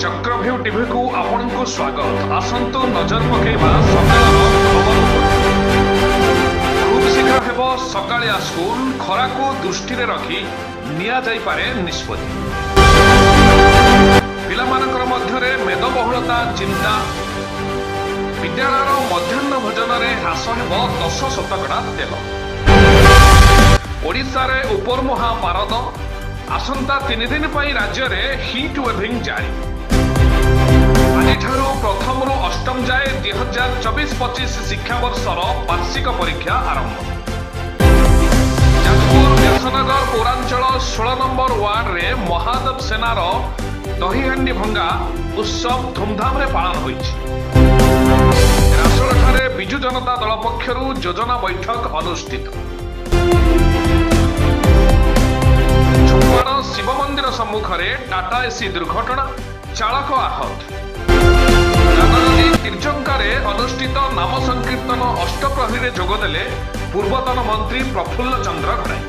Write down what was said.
चक्रव्यूह टीवी को आपण को स्वागत। आसंतु नजर पकेबा सकाळर खबर खूब शीघ्र हेब सकाळिया स्कूल खरा को दृष्टि रे रखी निया जाई पारे निष्पत्ति। पिलामानकर मध्यरे मेदबहुलता चिंता विद्यालयर मध्याह्न भोजन रे ह्रास हेब 10% तेल। ओडिशा रे उपरमुहा पारद आसंता 3 दिन पर राज्य में हिट वेभिंग जारी। आज प्रथम रु अष्टम जाए 2024-25 शिक्षावर्षर वार्षिक परीक्षा आरंभ। जाजपुर व्यासनगर पौरांचल 16 नंबर वार्ड रे महादेव सेनार दहीहांडी भंगा उत्सव धूमधाम रे पालन होइछि। रासोलठारे बिजु जनता दल पक्षरु योजना बैठक अनुष्ठित। शिव मंदिर सम्मुखरे टाटा एसी दुर्घटना चालक आहत। दादाजी तीर्चंकारे अनुष्ठित नाम संकीर्तन अष्टप्रहरी जोगदेले पूर्वतन मंत्री प्रफुल्ल चंद्र घड़ाई।